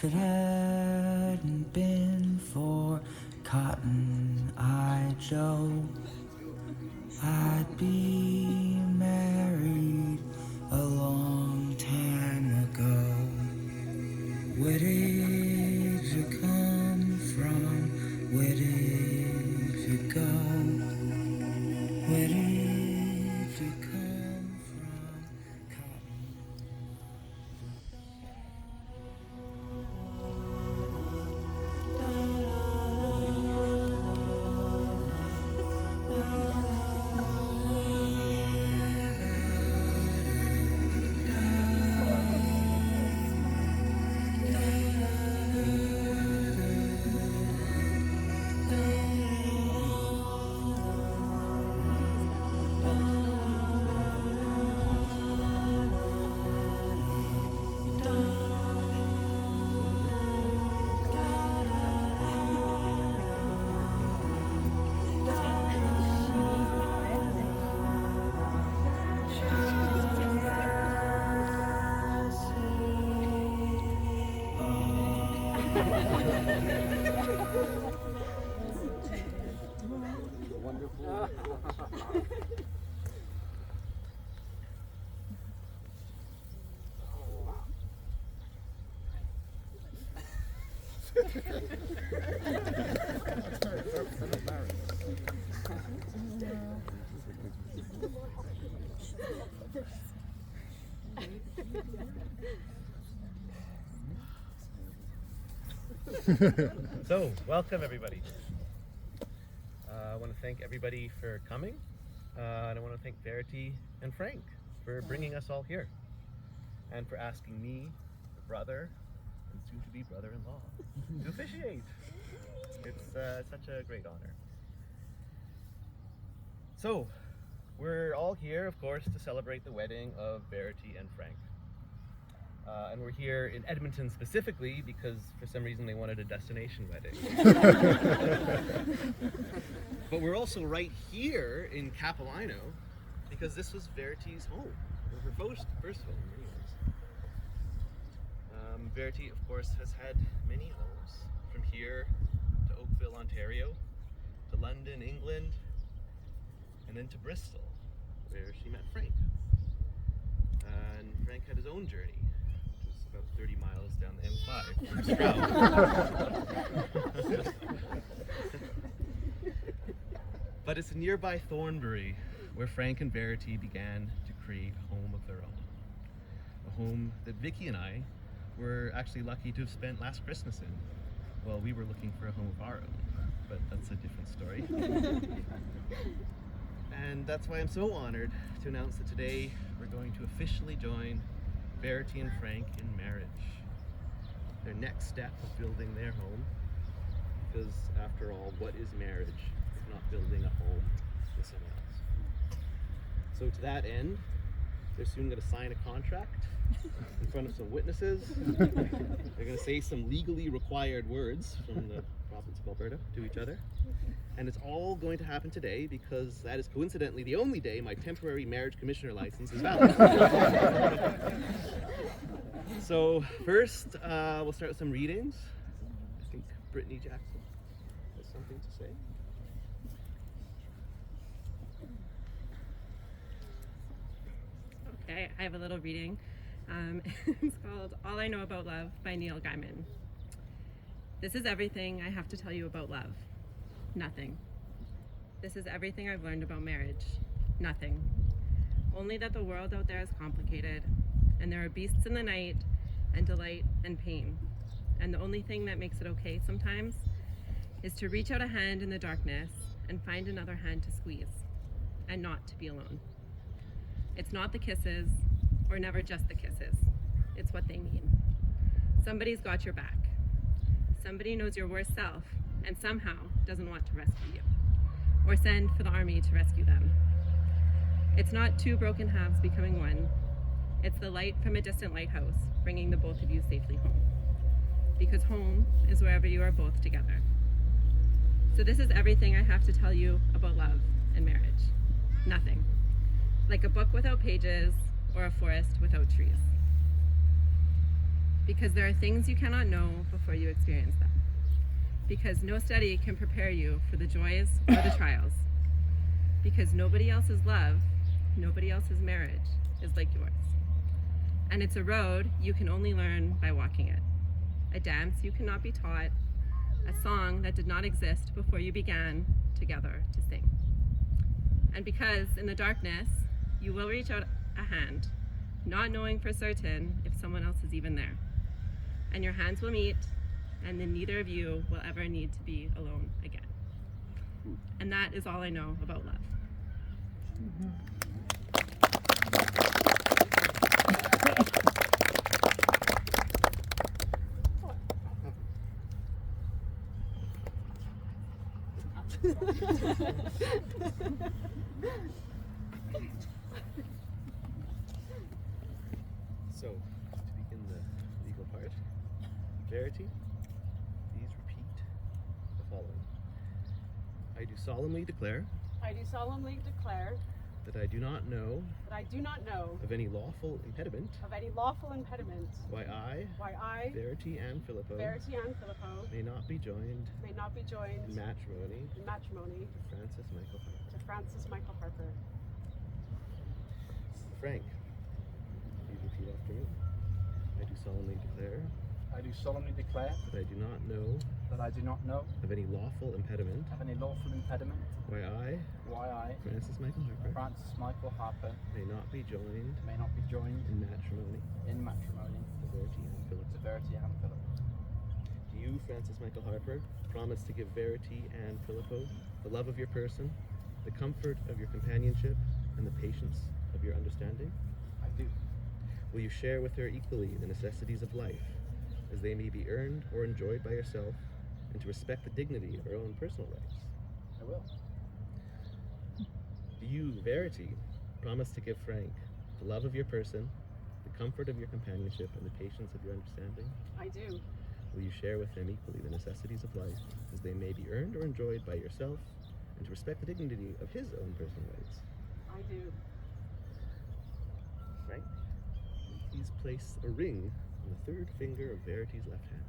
If it hadn't been for Cotton Eye Joe, I'd be married a long time ago. Where did you come from? Where did you go? Where did you come from? Cotton. So, welcome everybody. I want to thank everybody for coming, and I want to thank Verity and Frank for bringing us all here, and for asking me, the brother, and soon-to-be brother-in-law, to officiate. It's such a great honor. So, we're all here, of course, to celebrate the wedding of Verity and Frank. And we're here in Edmonton specifically because for some reason they wanted a destination wedding. But we're also right here in Capilano because this was Verity's home, or her first home anyways. Verity, of course, has had many homes, from here to Oakville, Ontario, to London, England, and then to Bristol, where she met Frank. And Frank had his own journey, about 30 miles down the M5 from Stroud. But it's nearby Thornbury where Frank and Verity began to create a home of their own. A home that Vicky and I were actually lucky to have spent last Christmas in. Well, we were looking for a home of our own, but that's a different story. And that's why I'm so honored to announce that today we're going to officially join Verity and Frank in marriage. Their next step of building their home, because after all, what is marriage if not building a home with someone else? So to that end, they're soon going to sign a contract in front of some witnesses. They're going to say some legally required words from the province of Alberta to each other. And it's all going to happen today because that is coincidentally the only day my temporary marriage commissioner license is valid. So first, we'll start with some readings. I think Brittany Jackson has something to say. Okay, I have a little reading. It's called All I Know About Love by Neil Gaiman. This is everything I have to tell you about love. Nothing. This is everything I've learned about marriage. Nothing. Only that the world out there is complicated, and there are beasts in the night, and delight and pain. And the only thing that makes it okay sometimes is to reach out a hand in the darkness and find another hand to squeeze, and not to be alone. It's not the kisses, or never just the kisses. It's what they mean. Somebody's got your back. Somebody knows your worst self and somehow doesn't want to rescue you, or send for the army to rescue them. It's not two broken halves becoming one. It's the light from a distant lighthouse bringing the both of you safely home. Because home is wherever you are both together. So this is everything I have to tell you about love and marriage. Nothing. Like a book without pages or a forest without trees. Because there are things you cannot know before you experience them. Because no study can prepare you for the joys or the trials. Because nobody else's love, nobody else's marriage is like yours. And it's a road you can only learn by walking it. A dance you cannot be taught. A song that did not exist before you began together to sing. And because in the darkness, you will reach out a hand, not knowing for certain if someone else is even there. And your hands will meet, and then neither of you will ever need to be alone again. And that is all I know about love. So, to begin the legal part, Verity, please repeat the following. I do solemnly declare I do solemnly declare that I do not know that I do not know of any lawful impediment of any lawful impediment why I, Verity and Filippo, may not be joined may not be joined in matrimony in matrimony to Francis Michael Harper. to Francis Michael Harper. Frank, please repeat after me. I do solemnly declare I do solemnly declare that I do not know that I do not know of any lawful impediment of any lawful impediment why why I, Francis Michael Harper, Francis Michael Harper, may not be joined may not be joined in matrimony in matrimony to Verity and Philip. to Verity and Philip. Do you, Francis Michael Harper, promise to give Verity and Filippo the love of your person, the comfort of your companionship, and the patience of your understanding? I do. Will you share with her equally the necessities of life, as they may be earned or enjoyed by yourself, and to respect the dignity of her own personal rights? I will. Do you, Verity, promise to give Frank the love of your person, the comfort of your companionship, and the patience of your understanding? I do. Will you share with him equally the necessities of life, as they may be earned or enjoyed by yourself, and to respect the dignity of his own personal rights? I do. Frank, please place a ring on the third finger of Verity's left hand.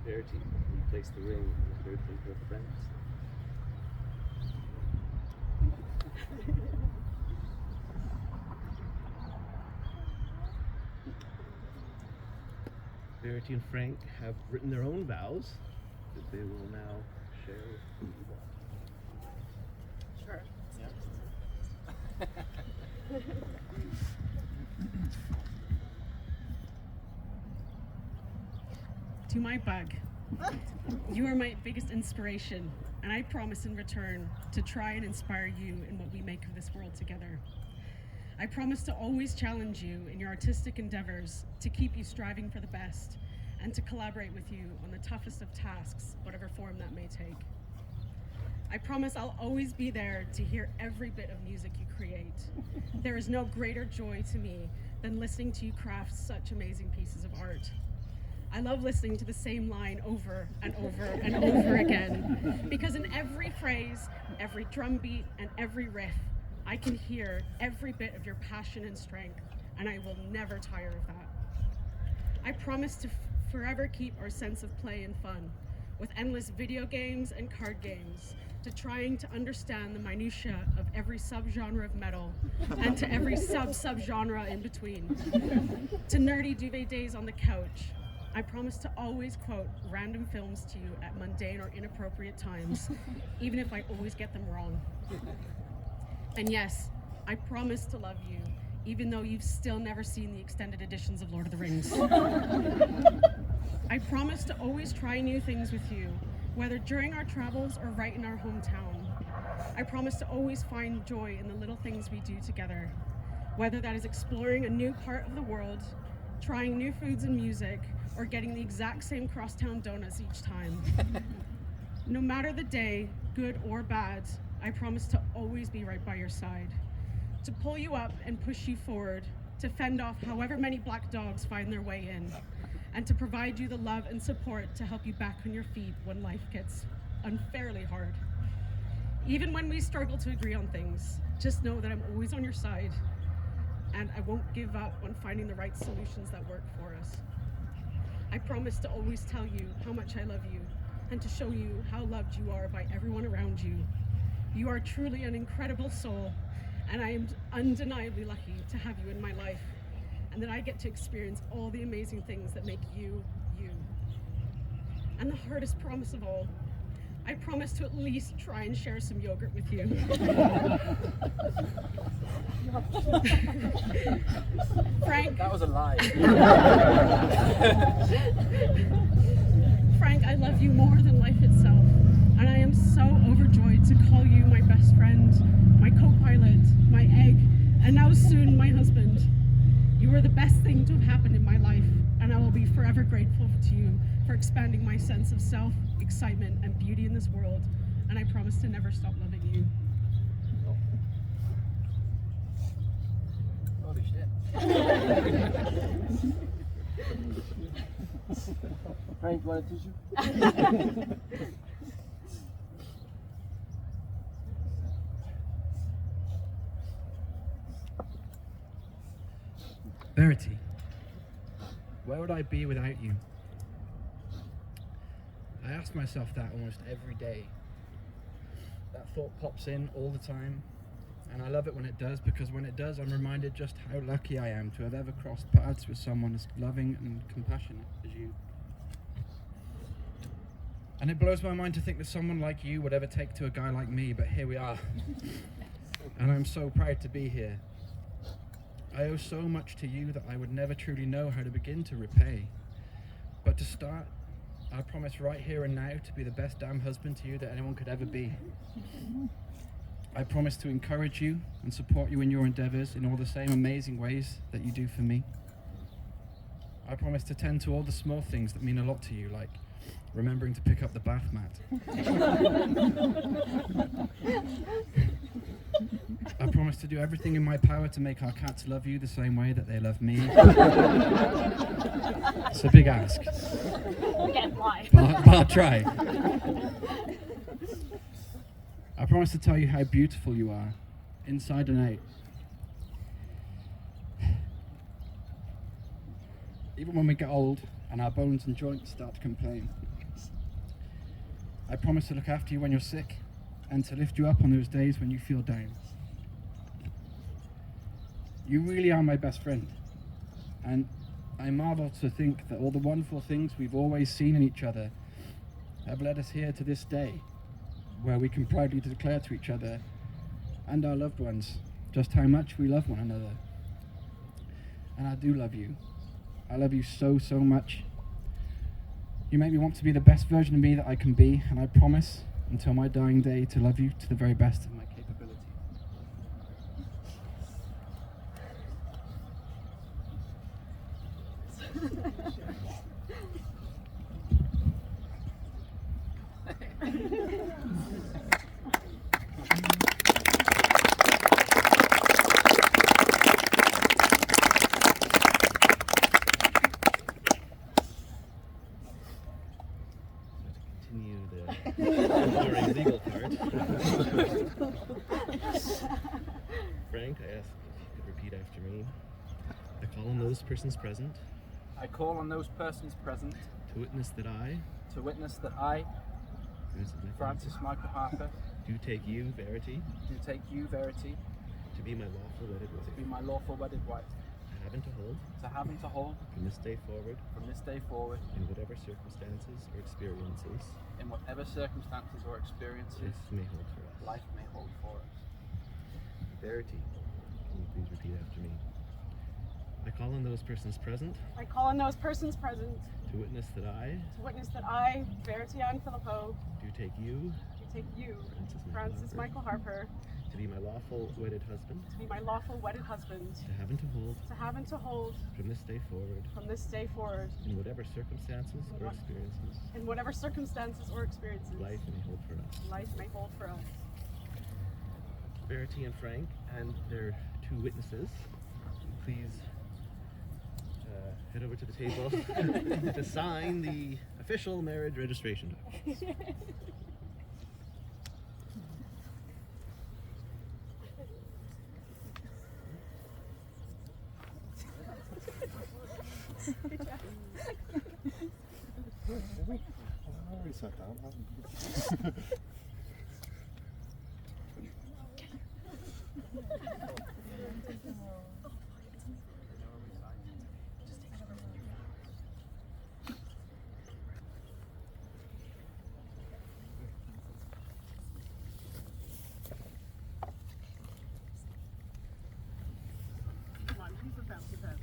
Verity, will you place the ring on the third finger of Frank's? Verity and Frank have written their own vows that they will now share with you. Sure. To my bug, you are my biggest inspiration, and I promise in return to try and inspire you in what we make of this world together. I promise to always challenge you in your artistic endeavors, to keep you striving for the best, and to collaborate with you on the toughest of tasks, whatever form that may take. I promise I'll always be there to hear every bit of music you create. There is no greater joy to me than listening to you craft such amazing pieces of art. I love listening to the same line over and over and over again, because in every phrase, every drum beat, and every riff, I can hear every bit of your passion and strength, and I will never tire of that. I promise to forever keep our sense of play and fun, with endless video games and card games, to trying to understand the minutiae of every subgenre of metal, and to every subgenre in between, to nerdy duvet days on the couch. I promise to always quote random films to you at mundane or inappropriate times, even if I always get them wrong. And yes, I promise to love you, even though you've still never seen the extended editions of Lord of the Rings. I promise to always try new things with you, whether during our travels or right in our hometown. I promise to always find joy in the little things we do together, whether that is exploring a new part of the world, trying new foods and music, or getting the exact same crosstown donuts each time. No matter the day, good or bad, I promise to always be right by your side. to pull you up and push you forward, to fend off however many black dogs find their way in, and to provide you the love and support to help you back on your feet when life gets unfairly hard. Even when we struggle to agree on things, just know that I'm always on your side, and I won't give up on finding the right solutions that work for us. I promise to always tell you how much I love you and to show you how loved you are by everyone around you. You are truly an incredible soul, and I am undeniably lucky to have you in my life, and that I get to experience all the amazing things that make you, you. And the hardest promise of all, I promise to at least try and share some yogurt with you. Frank. That was a lie. Frank, I love you more than life itself, and I am so overjoyed to call you my best friend, my co-pilot, my egg, and now soon my husband. You are the best thing to have happened in my life, and I will be forever grateful to you for expanding my sense of self, excitement, and beauty in this world, and I promise to never stop loving you. Holy shit. Frank, you want a tissue? Verity, where would I be without you? I ask myself that almost every day. That thought pops in all the time, and I love it when it does, because when it does, I'm reminded just how lucky I am to have ever crossed paths with someone as loving and compassionate as you. And it blows my mind to think that someone like you would ever take to a guy like me, but here we are. And I'm so proud to be here. I owe so much to you that I would never truly know how to begin to repay. But to start, I promise right here and now to be the best damn husband to you that anyone could ever be. I promise to encourage you and support you in your endeavors in all the same amazing ways that you do for me. I promise to tend to all the small things that mean a lot to you, like remembering to pick up the bath mat. I promise to do everything in my power to make our cats love you the same way that they love me. It's a big ask. Again, why? But I'll try. I promise to tell you how beautiful you are, inside and out. Even when we get old and our bones and joints start to complain. I promise to look after you when you're sick and to lift you up on those days when you feel down. You really are my best friend, and I marvel to think that all the wonderful things we've always seen in each other have led us here to this day, where we can proudly declare to each other and our loved ones just how much we love one another. And I do love you. I love you so, so much. You make me want to be the best version of me that I can be, and I promise, until my dying day, to love you to the very best of my capability. Continue the boring legal part. Frank, I ask if you could repeat after me. I call on those persons present I call on those persons present to witness that I, to witness that I, Francis Michael Harper, do take you, Verity, do take you, Verity, to be my lawful wedded to wife, be my lawful wedded wife, to have and to hold, from this day forward, in whatever circumstances or experiences in whatever circumstances or experiences life may hold for us. life may hold for us. Verity, can you please repeat after me? I call on those persons present I call on those persons present to witness that I to witness that I, Verity and Filippo, do take you, do take you, Francis Francis Michael Harper, to be my lawful wedded husband, to be my lawful wedded husband, to have and to hold from this day forward, in whatever circumstances or experiences in whatever circumstances or experiences life may hold for us. life may hold for us. Verity and Frank and their two witnesses please head over to the table to sign the official marriage registration documents. Come on, who's the fancy pants?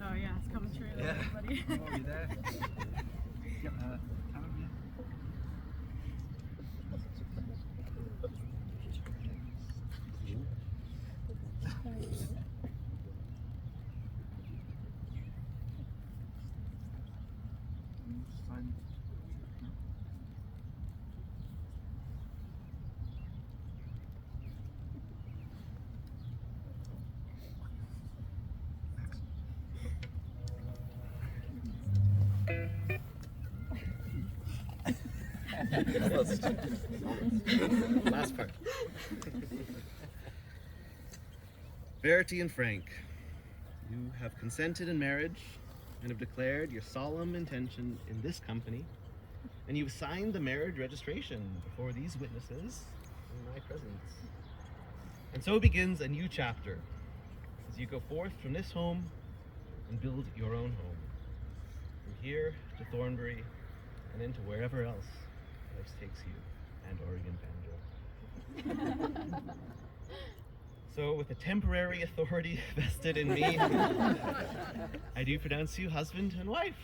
Oh yeah, it's coming true. Yeah. Everybody. Oh, you there? Yep, Sign. Last part. Verity and Frank, you have consented in marriage and have declared your solemn intention in this company, and you've signed the marriage registration before these witnesses in my presence. And so begins a new chapter as you go forth from this home and build your own home. From here to Thornbury and into wherever else life takes you, and Oregon Banjo. So with the temporary authority vested in me, I do pronounce you husband and wife.